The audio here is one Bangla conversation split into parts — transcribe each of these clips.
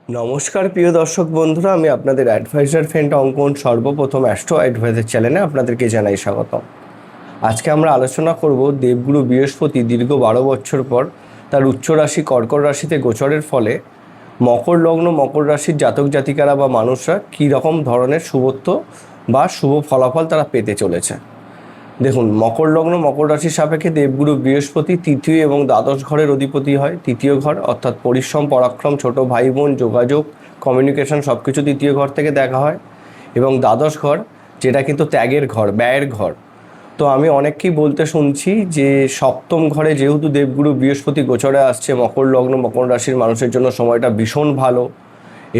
নমস্কার প্রিয় দর্শক বন্ধুরা, আমি আপনাদের অ্যাডভাইজার ফ্রেন্ড অঙ্কন সর্বপ্রথম অ্যাস্ট্রো অ্যাডভাইজার চ্যানেলে আপনাদেরকে জানাই স্বাগত। আজকে আমরা আলোচনা করব দেবগুরু বৃহস্পতি দীর্ঘ 12 বছর পর তার উচ্চ রাশি কর্কট রাশিতে গোচরের ফলে মকর লগ্ন মকর রাশির জাতক জাতিকারা বা মানুষরা কী রকম ধরনের শুভত্ব বা শুভ ফলাফল তারা পেতে চলেছে। দেখুন, মকর লগ্ন মকর রাশির সাপেক্ষে দেবগুরু বৃহস্পতি তৃতীয় এবং দ্বাদশ ঘরের অধিপতি হয়। তৃতীয় ঘর অর্থাৎ পরিশ্রম, পরাক্রম, ছোট ভাই বোন, যোগাযোগ, কমিউনিকেশন সব কিছু তৃতীয় ঘর থেকে দেখা হয়। এবং দ্বাদশ ঘর যেটা কিন্তু ত্যাগের ঘর, ব্যয়ের ঘর। তো আমি অনেককেই বলতে শুনছি যে সপ্তম ঘরে যেহেতু দেবগুরু বৃহস্পতি গোচরে আসছে, মকর লগ্ন মকর রাশির মানুষের জন্য সময়টা ভীষণ ভালো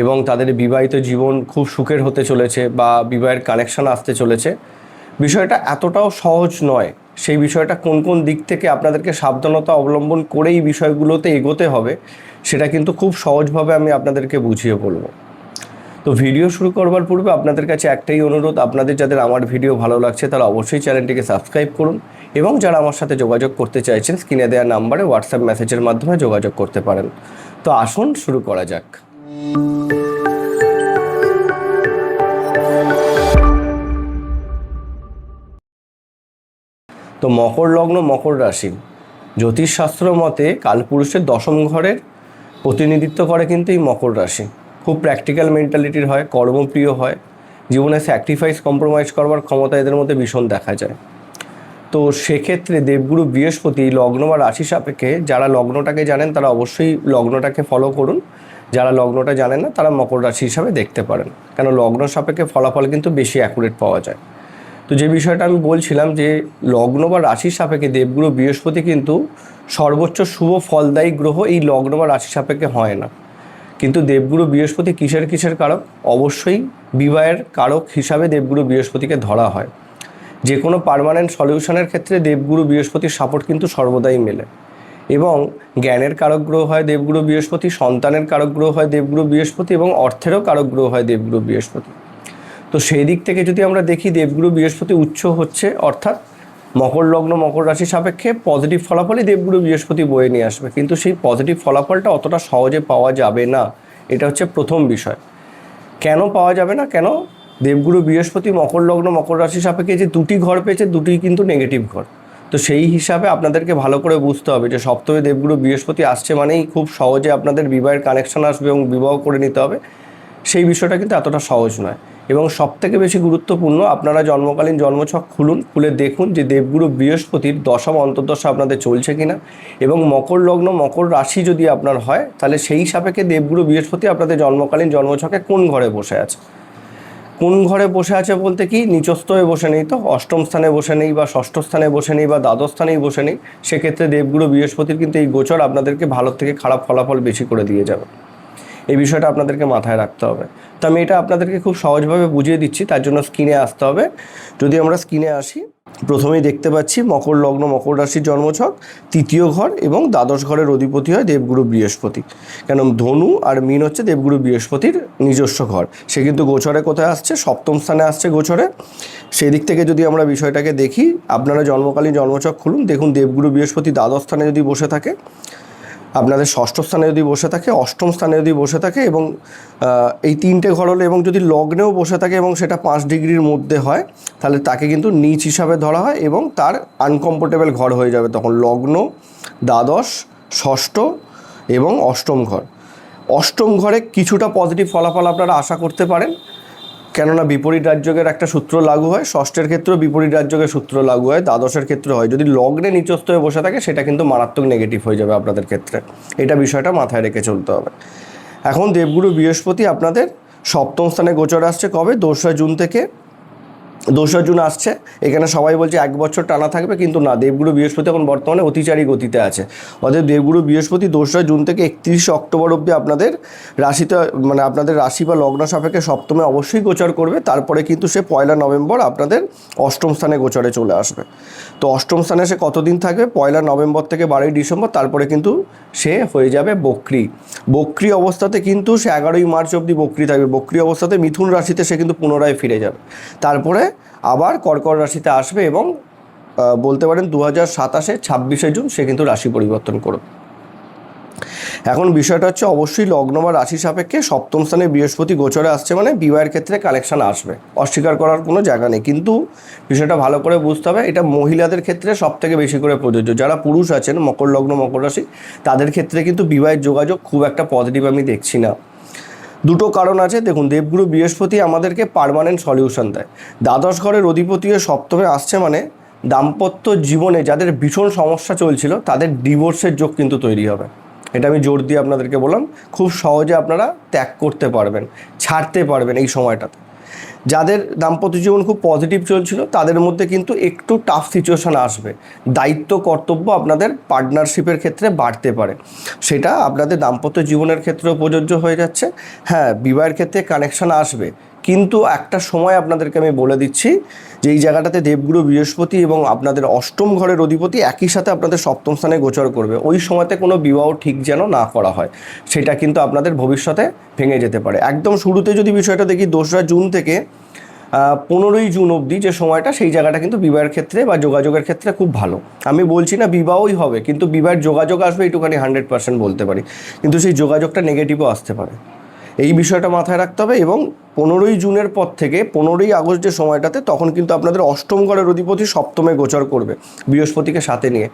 এবং তাদের বিবাহিত জীবন খুব সুখের হতে চলেছে বা বিবাহের কানেকশান আসতে চলেছে। বিষয়টা এতটাও সহজ নয়। সেই বিষয়টা কোন কোন দিক থেকে আপনাদেরকে সাবধানতা অবলম্বন করেই বিষয়গুলোতে এগোতে হবে, সেটা কিন্তু খুব সহজভাবে আমি আপনাদেরকে বুঝিয়ে বলবো। তো ভিডিও শুরু করবার পূর্বে আপনাদের কাছে একটাই অনুরোধ, আপনাদের যাদের আমার ভিডিও ভালো লাগছে তারা অবশ্যই চ্যানেলটিকে সাবস্ক্রাইব করুন এবং যারা আমার সাথে যোগাযোগ করতে চাইছেন স্ক্রিনে দেওয়া নাম্বারে হোয়াটসঅ্যাপ মেসেজের মাধ্যমে যোগাযোগ করতে পারেন। তো আসুন শুরু করা যাক। তো মকর লগ্ন মকর রাশি জ্যোতিষশাস্ত্র মতে কালপুরুষের দশম ঘরের প্রতিনিধিত্ব করে কিন্তু এই মকর রাশি। খুব প্র্যাকটিক্যাল মেন্টালিটির হয়, কর্মপ্রিয় হয়, জীবনে স্যাক্রিফাইস কম্প্রোমাইজ করবার ক্ষমতা এদের মধ্যে ভীষণ দেখা যায়। তো সেক্ষেত্রে দেবগুরু বৃহস্পতি লগ্ন বা রাশি সাপেক্ষে, যারা লগ্নটাকে জানেন তারা অবশ্যই লগ্নটাকে ফলো করুন, যারা লগ্নটা জানেন না তারা মকর রাশি হিসাবে দেখতে পারেন, কেন লগ্ন সাপেক্ষে ফলাফল কিন্তু বেশি অ্যাকুরেট পাওয়া যায়। তো যে বিষয়টা আমি বলছিলাম যে লগ্ন বা রাশির সাপেক্ষে দেবগুরু বৃহস্পতি কিন্তু সর্বোচ্চ শুভ ফলদায়ী গ্রহ এই লগ্ন বা রাশির সাপেক্ষে হয় না। কিন্তু দেবগুরু বৃহস্পতি কিসের কারক? অবশ্যই বিবাহের কারক হিসাবে দেবগুরু বৃহস্পতিকে ধরা হয়। যে কোনো পার্মানেন্ট সলিউশনের ক্ষেত্রে দেবগুরু বৃহস্পতির সাপোর্ট কিন্তু সর্বদাই মেলে। এবং জ্ঞানের কারক গ্রহ হয় দেবগুরু বৃহস্পতি, সন্তানের কারক গ্রহ হয় দেবগুরু বৃহস্পতি এবং অর্থেরও কারক গ্রহ হয় দেবগুরু বৃহস্পতি। তো সেই দিক থেকে যদি আমরা দেখি দেবগুরু বৃহস্পতি উচ্চ হচ্ছে, অর্থাৎ মকর লগ্ন মকর রাশি সাপেক্ষে পজিটিভ ফলাফলই দেবগুরু বৃহস্পতি বয়ে নিয়ে আসবে, কিন্তু সেই পজিটিভ ফলাফলটা অতটা সহজে পাওয়া যাবে না। এটা হচ্ছে প্রথম বিষয়। কেন পাওয়া যাবে না? কেন? দেবগুরু বৃহস্পতি মকর লগ্ন মকর রাশি সাপেক্ষে যে দুটি ঘর পেয়েছে, দুটি কিন্তু নেগেটিভ ঘর। তো সেই হিসাবে আপনাদেরকে ভালো করে বুঝতে হবে যে সপ্তমে দেবগুরু বৃহস্পতি আসছে মানেই খুব সহজে আপনাদের বিবাহের কানেকশন আসবে এবং বিবাহ করে নিতে হবে, সেই বিষয়টা কিন্তু এতটা সহজ নয়। এবং সবথেকে বেশি গুরুত্বপূর্ণ, আপনারা জন্মকালীন জন্মছক খুলে দেখুন যে দেবগুরু বৃহস্পতির দশা বা অন্তর্দশা আপনাদের চলছে কিনা, এবং মকর লগ্ন মকর রাশি যদি আপনার হয় তাহলে সেই সাপেক্ষে দেবগুরু বৃহস্পতি আপনাদের জন্মকালীন জন্মছকে কোন ঘরে বসে আছে। কোন ঘরে বসে আছে বলতে কি, নিচস্থ হয়ে বসে নেই তো, অষ্টম স্থানে বসে নেই বা ষষ্ঠ স্থানে বসে নেই বা দ্বাদশ স্থানেই বসে নেই, সেক্ষেত্রে দেবগুরু বৃহস্পতির কিন্তু এই গোচর আপনাদেরকে ভালো থেকে খারাপ ফলাফল বেশি করে দিয়ে যাবে। এই বিষয়টা আপনাদেরকে মাথায় রাখতে হবে। তো আমি এটা আপনাদেরকে খুব সহজভাবে বুঝিয়ে দিচ্ছি, তার জন্য স্ক্রিনে আসতে হবে। যদি আমরা স্ক্রিনে আসি, প্রথমেই দেখতে পাচ্ছি মকর লগ্ন মকর রাশির জন্মছক, তৃতীয় ঘর এবং দ্বাদশ ঘরের অধিপতি হয় দেবগুরু বৃহস্পতি। কেন, ধনু আর মীন হচ্ছে দেবগুরু বৃহস্পতির নিজস্ব ঘর। সে কিন্তু গোচরে কোথায় আসছে? সপ্তম স্থানে আসছে গোচরে। সেই দিক থেকে যদি আমরা বিষয়টাকে দেখি, আপনারা জন্মকালীন জন্মছক খুলুন, দেখুন দেবগুরু বৃহস্পতি দ্বাদশ স্থানে যদি বসে থাকে, আপনাদের ষষ্ঠ স্থানে যদি বসে থাকে, অষ্টম স্থানে যদি বসে থাকে, এবং এই তিনটে ঘর হলে, এবং যদি লগ্নেও বসে থাকে এবং সেটা 5 ডিগ্রির মধ্যে হয়, তাহলে তাকে কিন্তু নীচ হিসাবে ধরা হয় এবং তার আনকমফোর্টেবল ঘর হয়ে যাবে তখন লগ্ন, দ্বাদশ, ষষ্ঠ এবং অষ্টম ঘর। অষ্টম ঘরে কিছুটা পজিটিভ ফলাফল আপনারা আশা করতে পারেন, কেননা বিপরীত রাজযোগের একটা সূত্র লাগু হয়, ষষ্ঠের ক্ষেত্রেও বিপরীত রাজযোগের সূত্র লাগু হয়, দ্বাদশের ক্ষেত্রে হয়। যদি লগ্নে নিচস্থ হয়ে বসে থাকে সেটা কিন্তু মারাত্মক নেগেটিভ হয়ে যাবে আপনাদের ক্ষেত্রে। এটা বিষয়টা মাথায় রেখে চলতে হবে। এখন দেবগুরু বৃহস্পতি আপনাদের সপ্তম স্থানে গোচর আসছে কবে? 2রা জুন থেকে। 2রা জুন আসছে, এখানে সবাই বলছে 1 বছর টানা থাকবে, কিন্তু না, দেবগুরু বৃহস্পতি এখন বর্তমানে অতিচারী গতিতে আছে। অতএব দেবগুরু বৃহস্পতি 2রা জুন থেকে 31 অক্টোবর অবধি আপনাদের রাশিতে, মানে আপনাদের রাশি বা লগ্ন সাপেক্ষে সপ্তমে অবশ্যই গোচর করবে। তারপরে কিন্তু সে 1 নভেম্বর আপনাদের অষ্টম স্থানে গোচরে চলে আসবে। তো অষ্টম স্থানে সে কতদিন থাকবে? 1 নভেম্বর থেকে 12 ডিসেম্বর। তারপরে কিন্তু সে হয়ে যাবে বক্রী। বক্রী অবস্থাতে কিন্তু সে 11 মার্চ অবধি বক্রী থাকবে। বক্রী অবস্থাতে মিথুন রাশিতে সে কিন্তু পুনরায় ফিরে যাবে। তারপরে আবার কর্কট রাশিতে আসবে এবং বলতে পারেন 2027 26শে জুন সে কিন্তু রাশি পরিবর্তন করবে। এখন বিষয়টা হচ্ছে অবশ্যই লগ্ন বা রাশি সাপেক্ষে সপ্তম স্থানে বৃহস্পতি গোচরে আসছে মানে বিবাহের ক্ষেত্রে কালেকশন আসবে, অস্বীকার করার কোনো জায়গা নেই। কিন্তু বিষয়টা ভালো করে বুঝতে হবে, এটা মহিলাদের ক্ষেত্রে সব থেকে বেশি করে প্রযোজ্য। যারা পুরুষ আছেন মকর লগ্ন মকর রাশি, তাদের ক্ষেত্রে কিন্তু বিবাহের যোগাযোগ খুব একটা পজিটিভ আমি দেখছি না। দুটো কারণ আছে। দেখুন, দেবগুরু বৃহস্পতি আমাদেরকে পার্মানেন্ট সলিউশন দেয়। দ্বাদশ ঘরের অধিপতি হয়ে সপ্তমে আসছে মানে দাম্পত্য জীবনে যাদের ভীষণ সমস্যা চলছিল তাদের ডিভোর্সের যোগ কিন্তু তৈরি হবে। এটা আমি জোর দিয়ে আপনাদেরকে বললাম, খুব সহজে আপনারা ত্যাগ করতে পারবেন, ছাড়তে পারবেন এই সময়টাতে। যাদের দাম্পত্য জীবন খুব পজিটিভ চলছিল তাদের মধ্যে কিন্তু একটু টাফ সিচুয়েশান আসবে, দায়িত্ব কর্তব্য আপনাদের পার্টনারশিপের ক্ষেত্রে বাড়তে পারে। সেটা আপনাদের দাম্পত্য জীবনের ক্ষেত্রেও প্রযোজ্য হয়ে যাচ্ছে। হ্যাঁ, বিবাহের ক্ষেত্রে কানেকশান আসবে, কিন্তু একটা সময় আপনাদেরকে আমি বলে দিচ্ছি যে এই জায়গাটাতে দেবগুরু বৃহস্পতি এবং আপনাদের অষ্টম ঘরের অধিপতি একই সাথে আপনাদের সপ্তম স্থানে গোচর করবে। ওই সময়তে কোনো বিবাহ ঠিক যেন না করা হয়, সেটা কিন্তু আপনাদের ভবিষ্যতে ভেঙে যেতে পারে। একদম শুরুতে যদি বিষয়টা দেখি, 2রা জুন থেকে 15ই জুন অবধি যে সময়টা, সেই জায়গাটা কিন্তু বিবাহের ক্ষেত্রে বা যোগাযোগের ক্ষেত্রে খুব ভালো। আমি বলছি না বিবাহই হবে, কিন্তু বিবাহের যোগাযোগ আসবে এইটুখানি 100% বলতে পারি, কিন্তু সেই যোগাযোগটা নেগেটিভও আসতে পারে। এই বিষয়টা মাথায় রাখতে হবে। এবং 15ই জুনের পর থেকে 15ই আগস্ট যে সময়টাতে, তখন কিন্তু আপনাদের অষ্টম ঘরের অধিপতি সপ্তমে গোচর করবে বৃহস্পতিকে সাথে নিয়ে।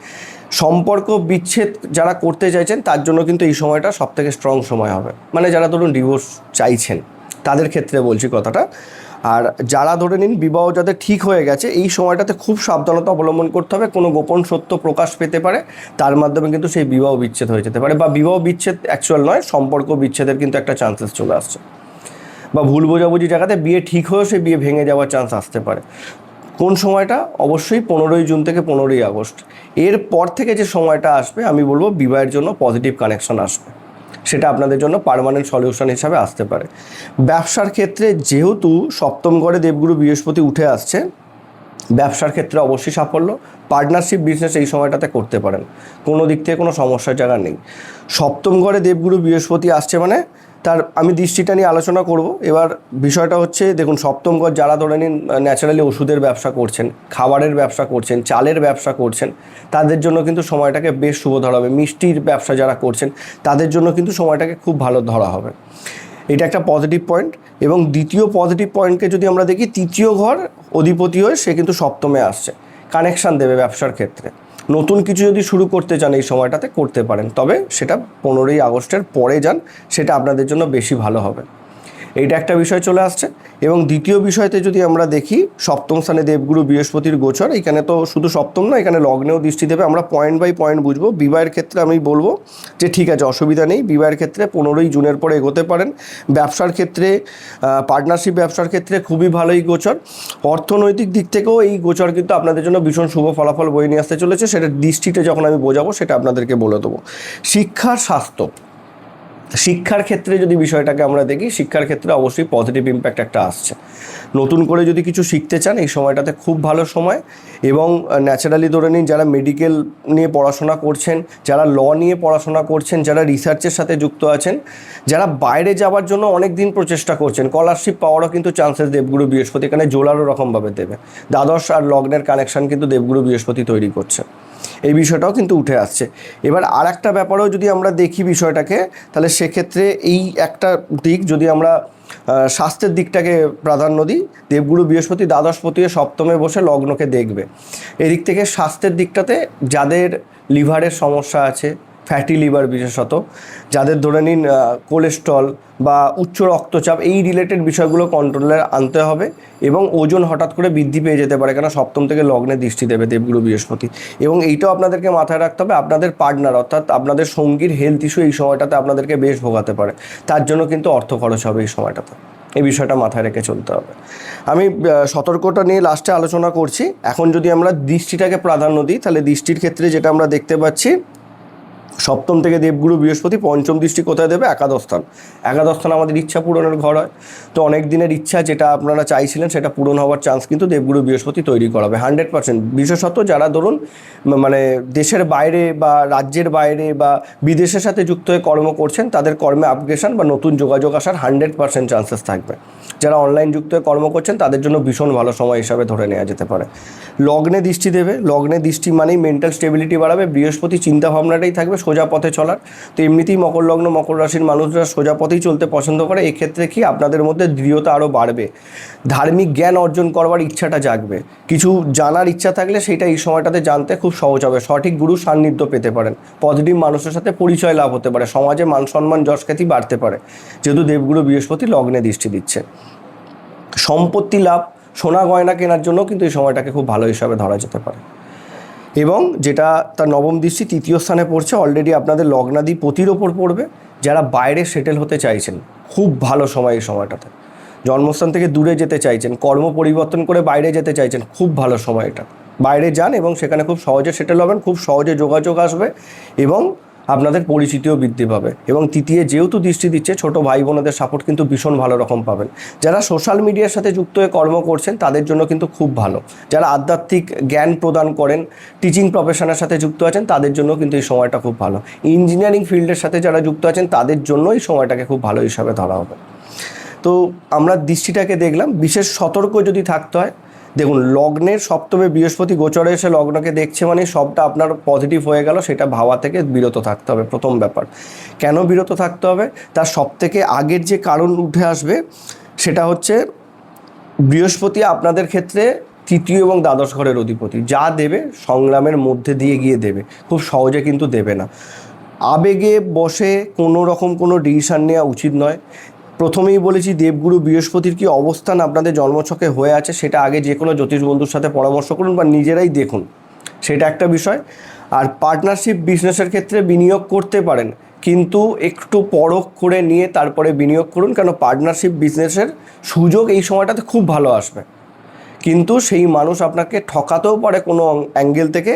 সম্পর্ক বিচ্ছেদ যারা করতে চাইছেন তার জন্য কিন্তু এই সময়টা সব থেকে স্ট্রং সময় হবে। মানে যারা ধরুন ডিভোর্স চাইছেন তাদের ক্ষেত্রে বলছি কথাটা। আর যারা ধরে নিন বিবাহ যাদের ঠিক হয়ে গেছে, এই সময়টাতে খুব সাবধানতা অবলম্বন করতে হবে। কোনো গোপন সত্য প্রকাশ পেতে পারে, তার মাধ্যমে কিন্তু সেই বিবাহ বিচ্ছেদ হয়ে যেতে পারে, বা বিবাহ বিচ্ছেদ অ্যাকচুয়াল নয়, সম্পর্ক বিচ্ছেদের কিন্তু একটা চান্সেস চলে আসছে। বা ভুল বোঝাবুঝি জায়গাতে বিয়ে ঠিক হয়েও সেই বিয়ে ভেঙে যাওয়ার চান্স আসতে পারে। কোন সময়টা? অবশ্যই 15ই জুন থেকে 15ই আগস্ট। এর পর থেকে যে সময়টা আসবে আমি বলবো বিবাহের জন্য পজিটিভ কানেকশন আসবে, সেটা আপনাদের জন্য পার্মানেন্ট সলিউশন হিসাবে আসতে পারে। ব্যবসার ক্ষেত্রে যেহেতু সপ্তম ঘরে দেবগুরু বৃহস্পতি উঠে আসছে, ব্যবসার ক্ষেত্রে অবশ্যই সাফল্য। পার্টনারশিপ বিজনেস এই সময়টাতে করতে পারেন, কোনো দিক থেকে কোনো সমস্যার জায়গা নেই। সপ্তম ঘরে দেবগুরু বৃহস্পতি আসছে মানে তার আমি দৃষ্টিটা নিয়ে আলোচনা করব। এবার বিষয়টা হচ্ছে, দেখুন সপ্তম ঘর যারা ধরে নিন ন্যাচারালি ওষুধের ব্যবসা করছেন, খাবারের ব্যবসা করছেন, চালের ব্যবসা করছেন, তাদের জন্য কিন্তু সময়টাকে বেশ শুভ ধরা হবে। মিষ্টির ব্যবসা যারা করছেন তাদের জন্য কিন্তু সময়টাকে খুব ভালো ধরা হবে। এটা একটা পজিটিভ পয়েন্ট। এবং দ্বিতীয় পজিটিভ পয়েন্টকে যদি আমরা দেখি, তৃতীয় ঘর অধিপতি হয়ে সে কিন্তু সপ্তমে আসছে, কানেকশান দেবে ব্যবসার ক্ষেত্রে। নতুন কিছু যদি শুরু করতে চান এই সময়টাতে করতে পারেন, তবে সেটা 15ই আগস্টের পরে যান, সেটা আপনাদের জন্য বেশি ভালো হবে। এইটা একটা বিষয় চলে আসছে। এবং দ্বিতীয় বিষয়তে যদি আমরা দেখি, সপ্তম স্থানে দেবগুরু বৃহস্পতির গোচর। এখানে তো শুধু সপ্তম না, এখানে লগ্নেও দৃষ্টি দেবে। আমরা পয়েন্ট বাই পয়েন্ট বুঝবো। বিবাহের ক্ষেত্রে আমি বলবো যে ঠিক আছে, অসুবিধা নেই, বিবাহের ক্ষেত্রে 15ই জুনের পরে এগোতে পারেন। ব্যবসার ক্ষেত্রে, পার্টনারশিপ ব্যবসার ক্ষেত্রে খুবই ভালোই গোচর। অর্থনৈতিক দিক থেকেও এই গোচর কিন্তু আপনাদের জন্য ভীষণ শুভ ফলাফল বয়ে নিয়ে আসতে চলেছে। সেটা দৃষ্টিতে যখন আমি বোঝাবো সেটা আপনাদেরকে বলে দেবো। শিক্ষার স্বাস্থ্য, শিক্ষার ক্ষেত্রে যদি বিষয়টাকে আমরা দেখি, শিক্ষার ক্ষেত্রে অবশ্যই পজিটিভ ইম্প্যাক্ট একটা আসছে। নতুন করে যদি কিছু শিখতে চান এই সময়টাতে খুব ভালো সময়। এবং ন্যাচারালি ধরে নিন যারা মেডিকেল নিয়ে পড়াশোনা করছেন, যারা ল নিয়ে পড়াশোনা করছেন, যারা রিসার্চের সাথে যুক্ত আছেন, যারা বাইরে যাওয়ার জন্য অনেক দিন প্রচেষ্টা করছেন, স্কলারশিপ পাওয়ারও কিন্তু চান্সেস দেবগুরু বৃহস্পতি এখানে জোরালো রকমভাবে দেবে। দ্বাদশ আর লগ্নের কানেকশান কিন্তু দেবগুরু বৃহস্পতি তৈরি করছে, এই বিষয়টাও কিন্তু উঠে আসছে। এবার আর একটা ব্যাপারেও যদি আমরা দেখি বিষয়টাকে, তাহলে সেক্ষেত্রে এই একটা দিক যদি আমরা স্বাস্থ্যের দিকটাকে প্রাধান্য দিই, দেবগুরু বৃহস্পতি দ্বাদশপতি সপ্তমে বসে লগ্নকে দেখবে। এদিক থেকে স্বাস্থ্যের দিকটাতে যাদের লিভারের সমস্যা আছে, ফ্যাটি লিভার বিশেষত, যাদের ধরে নিন কোলেস্ট্রল বা উচ্চ রক্তচাপ, এই রিলেটেড বিষয়গুলো কন্ট্রোলে আনতে হবে। এবং ওজন হঠাৎ করে বৃদ্ধি পেয়ে যেতে পারে, কেন সপ্তম থেকে লগ্নে দৃষ্টি দেবে দেবগুরু বৃহস্পতি। এবং এইটাও আপনাদেরকে মাথায় রাখতে হবে, আপনাদের পার্টনার অর্থাৎ আপনাদের সঙ্গীর হেলথ ইস্যু এই সময়টাতে আপনাদেরকে বেশ ভোগাতে পারে, তার জন্য কিন্তু অর্থ খরচ হবে এই সময়টাতে। এই বিষয়টা মাথায় রেখে চলতে হবে। আমি সতর্কতা নিয়ে লাস্টে আলোচনা করছি। এখন যদি আমরা দৃষ্টিটাকে প্রাধান্য দিই, তাহলে দৃষ্টির ক্ষেত্রে যেটা আমরা দেখতে পাচ্ছি, সপ্তম থেকে দেবগুরু বৃহস্পতি পঞ্চম দৃষ্টি কোথায় দেবে? একাদশ স্থান। একাদশ স্থান আমাদের ইচ্ছা পূরণের ঘর হয়। তো অনেক দিনের ইচ্ছা যেটা আপনারা চাইছিলেন সেটা পূরণ হওয়ার চান্স কিন্তু দেবগুরু বৃহস্পতি তৈরি করাবে 100%। বিশেষত যারা ধরুন মানে দেশের বাইরে বা রাজ্যের বাইরে বা বিদেশের সাথে যুক্ত হয়ে কর্ম করছেন, তাদের কর্মে আপগ্রেশন বা নতুন যোগাযোগ আসার 100% চান্সেস থাকবে। যারা অনলাইন যুক্ত হয়ে কর্ম করছেন তাদের জন্য ভীষণ ভালো সময় হিসাবে ধরে নেওয়া যেতে পারে। লগ্নে দৃষ্টি দেবে, লগ্নে দৃষ্টি মানেই মেন্টাল স্টেবিলিটি বাড়াবে। বৃহস্পতি চিন্তাভাবনাটাই থাকবে সোজা পথে চলার। তো এমনিতেই মকর লগ্ন মকর রাশির মানুষরা সোজা পথেই চলতে পছন্দ করে। এক্ষেত্রে কি আপনাদের মধ্যে দৃঢ়তা আরও বাড়বে, ধার্মিক জ্ঞান অর্জন করবার ইচ্ছাটা জাগবে, কিছু জানার ইচ্ছা থাকলে সেটা এই সময়টাতে জানতে খুব সহজ হবে, সঠিক গুরু সান্নিধ্য পেতে পারেন, পজিটিভ মানুষের সাথে পরিচয় লাভ হতে পারে, সমাজে মান সম্মান যশ খ্যাতি বাড়তে পারে, যেহেতু দেবগুরু বৃহস্পতি লগ্নে দৃষ্টি দিচ্ছে। সম্পত্তি লাভ, সোনা গয়না কেনার জন্য কিন্তু এই সময়টাকে খুব ভালো হিসাবে ধরা যেতে পারে। এবং যেটা তার নবম দৃষ্টি তৃতীয় স্থানে পড়ছে, অলরেডি আপনাদের লগ্নাধিপতির ওপর পড়বে। যারা বাইরে সেটেল হতে চাইছেন, খুব ভালো সময় এই সময়টাতে। জন্মস্থান থেকে দূরে যেতে চাইছেন, কর্ম পরিবর্তন করে বাইরে যেতে চাইছেন, খুব ভালো সময় এটা। বাইরে যান এবং সেখানে খুব সহজে সেটেল হবেন, খুব সহজে যোগাযোগ আসবে এবং আপনাদের পরিচিতিও বৃদ্ধি পাবে। এবং তৃতীয় যেহেতু দৃষ্টি দিচ্ছে, ছোটো ভাই বোনদের সাপোর্ট কিন্তু ভীষণ ভালো রকম পাবেন। যারা সোশ্যাল মিডিয়ার সাথে যুক্ত হয়ে কর্ম করছেন তাদের জন্য কিন্তু খুব ভালো। যারা আধ্যাত্মিক জ্ঞান প্রদান করেন, টিচিং প্রফেশনের সাথে যুক্ত আছেন, তাদের জন্য কিন্তু এই সময়টা খুব ভালো। ইঞ্জিনিয়ারিং ফিল্ডের সাথে যারা যুক্ত আছেন তাদের জন্য এই সময়টাকে খুব ভালো হিসাবে ধরা হবে। তো আমরা দৃষ্টিটাকে দেখলাম, বিশেষ সতর্ক যদি থাকতে হয়, দেখুন লগ্নের সপ্তমে বৃহস্পতি গোচরে এসে লগ্নকে দেখছে মানে সবটা আপনার পজিটিভ হয়ে গেল, সেটা ভাবা থেকে বিরত থাকতে হবে। প্রথম ব্যাপার, কেন বিরত থাকতে হবে তার সবথেকে আগের যে কারণ উঠে আসবে সেটা হচ্ছে বৃহস্পতি আপনাদের ক্ষেত্রে তৃতীয় এবং দ্বাদশ ঘরের অধিপতি। যা দেবে সংগ্রামের মধ্যে দিয়ে গিয়ে দেবে, খুব সহজে কিন্তু দেবে না। আবেগে বসে কোনো রকম কোনো ডিসিশান নেওয়া উচিত নয়। প্রথমেই বলেছি দেবগুরু বৃহস্পতির কি অবস্থান আপনাদের জন্মছকে হয়ে আছে সেটা আগে যে কোনো জ্যোতিষ বন্ধুর সাথে পরামর্শ করুন বা নিজেরাই দেখুন, সেটা একটা বিষয়। আর পার্টনারশিপ বিজনেসের ক্ষেত্রে বিনিয়োগ করতে পারেন, কিন্তু একটু পরখ করে নিয়ে তারপরে বিনিয়োগ করুন, কেন পার্টনারশিপ বিজনেসের সুযোগ এই সময়টাতে খুব ভালো আসবে, কিন্তু সেই মানুষ আপনাকে ঠকাতেও পারে কোনো অ্যাঙ্গেল থেকে।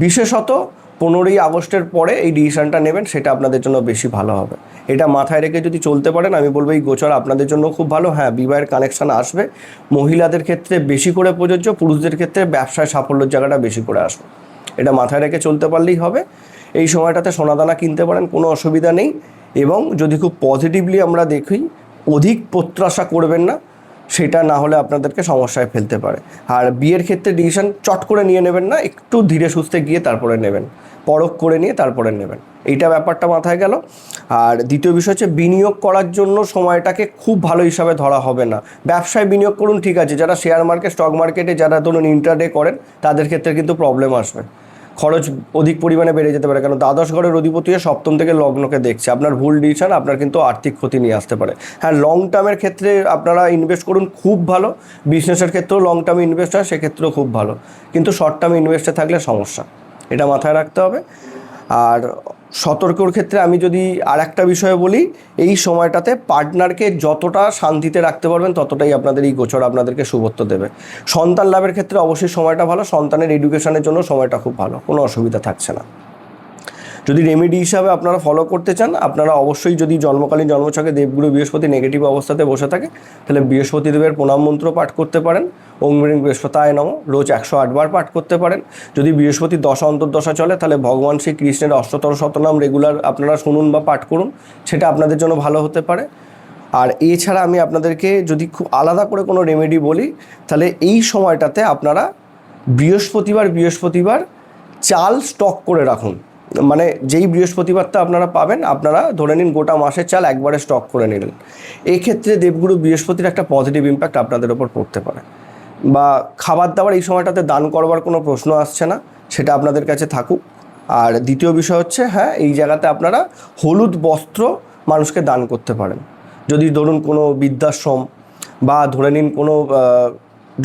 বিশেষত 15ই আগস্টের পরে এই ডিসিশনটা নেবেন, সেটা আপনাদের জন্য বেশি ভালো হবে। এটা মাথায় রেখে যদি চলতে পারেন, আমি বলবো এই গোচর আপনাদের জন্য খুব ভালো। হ্যাঁ, বিবাহের কানেকশান আসবে, মহিলাদের ক্ষেত্রে বেশি করে প্রযোজ্য, পুরুষদের ক্ষেত্রে ব্যবসায় সাফল্যের জায়গাটা বেশি করে আসবে। এটা মাথায় রেখে চলতে পারলেই হবে। এই সময়টাতে সোনাদানা কিনতে পারেন, কোনো অসুবিধা নেই। এবং যদি খুব পজিটিভলি আমরা দেখি, অধিক প্রত্যাশা করবেন না, সেটা না হলে আপনাদেরকে সমস্যায় ফেলতে পারে। আর বিয়ের ক্ষেত্রে ডিসিশন চট করে নিয়ে নেবেন না, একটু ধীরে সুস্থে গিয়ে তারপরে নেবেন, পরখ করে নিয়ে তারপরে নেবেন, এইটা ব্যাপারটা মাথায় গেল। আর দ্বিতীয় বিষয় হচ্ছে বিনিয়োগ করার জন্য সময়টাকে খুব ভালো হিসাবে ধরা হবে না। ব্যবসায় বিনিয়োগ করুন ঠিক আছে, যারা শেয়ার মার্কেট স্টক মার্কেটে যারা ধরুন ইন্ট্রাডে করেন তাদের ক্ষেত্রে কিন্তু প্রবলেম আসবে, খরচ অধিক পরিমাণে বেড়ে যেতে পারে, কারণ দ্বাদশ ঘরের অধিপতি সপ্তম থেকে লগ্নকে দেখছে। আপনার ভুল ডিসিশন আপনার কিন্তু আর্থিক ক্ষতি নিয়ে আসতে পারে। হ্যাঁ, লং টার্মের ক্ষেত্রে আপনারা ইনভেস্ট করুন, খুব ভালো। বিজনেসের ক্ষেত্রেও লং টার্মে ইনভেস্ট হয়, সেক্ষেত্রেও খুব ভালো, কিন্তু শর্ট টার্মে ইনভেস্টে থাকলে সমস্যা, এটা মাথায় রাখতে হবে। আর সতর্কর ক্ষেত্রে আমি যদি আর একটা বিষয় বলি, এই সময়টাতে পার্টনারকে যতটা শান্তিতে রাখতে পারবেন ততটাই আপনাদের এই গোচর আপনাদেরকে শুভত্ব দেবে। সন্তান লাভের ক্ষেত্রে অবশ্যই সময়টা ভালো, সন্তানের এডুকেশনের জন্য সময়টা খুব ভালো, কোনো অসুবিধা থাকছে না। যদি রেমেডি হিসাবে আপনারা ফলো করতে চান, আপনারা অবশ্যই যদি জন্মকালীন জন্মছকে দেবগুরু বৃহস্পতি নেগেটিভ অবস্থাতে বসে থাকে, তাহলে বৃহস্পতি দেবের প্রণাম মন্ত্র পাঠ করতে পারেন, ওম হ্রিং বৃহস্পতায় নমঃ, রোজ 108 বার পাঠ করতে পারেন। যদি বৃহস্পতির দশা অন্তর্দশা চলে, তাহলে ভগবান শ্রীকৃষ্ণের অষ্টতর শতনাম রেগুলার আপনারা শুনুন বা পাঠ করুন, সেটা আপনাদের জন্য ভালো হতে পারে। আর এছাড়া আমি আপনাদেরকে যদি খুব আলাদা করে কোনো রেমেডি বলি, তাহলে এই সময়টাতে আপনারা বৃহস্পতিবার চাল স্টক করে রাখুন। মানে যেই বৃহস্পতিবারটা আপনারা পাবেন, আপনারা ধরে নিন গোটা মাসের চাল একবারে স্টক করে নিলেন। এক্ষেত্রে দেবগুরু বৃহস্পতির একটা পজিটিভ ইম্প্যাক্ট আপনাদের ওপর পড়তে পারে। বা খাবার দাবার এই সময়টাতে দান করবার কোনো প্রশ্ন আসছে না, সেটা আপনাদের কাছে থাকুক। আর দ্বিতীয় বিষয় হচ্ছে, হ্যাঁ, এই জায়গাতে আপনারা হলুদ বস্ত্র মানুষকে দান করতে পারেন। যদি ধরুন কোনো বৃদ্ধাশ্রম বা ধরে নিন কোনো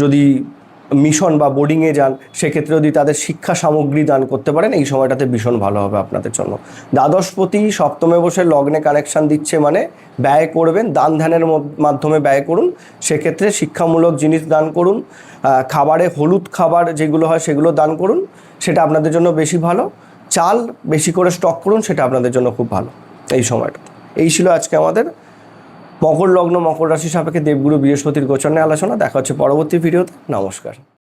যদি মিশন বা বোর্ডিংয়ে যান, সেক্ষেত্রে যদি তাদের শিক্ষা সামগ্রী দান করতে পারেন, এই সময়টাতে ভীষণ ভালো হবে আপনাদের জন্য। দ্বাদশপতি সপ্তমে বসে লগ্নে কানেকশান দিচ্ছে মানে ব্যয় করবেন, দান ধ্যানের মাধ্যমে ব্যয় করুন। সেক্ষেত্রে শিক্ষামূলক জিনিস দান করুন, খাবারে হলুদ খাবার যেগুলো হয় সেগুলো দান করুন, সেটা আপনাদের জন্য বেশি ভালো। চাল বেশি করে স্টক করুন, সেটা আপনাদের জন্য খুব ভালো এই সময়টাতে। এই ছিল আজকে আমাদের মকর লগ্ন মকর রাশি সাপেক্ষে দেবগুরু বৃহস্পতির গোচর নিয়ে আলোচনা। দেখা হচ্ছে পরবর্তী ভিডিওতে। নমস্কার।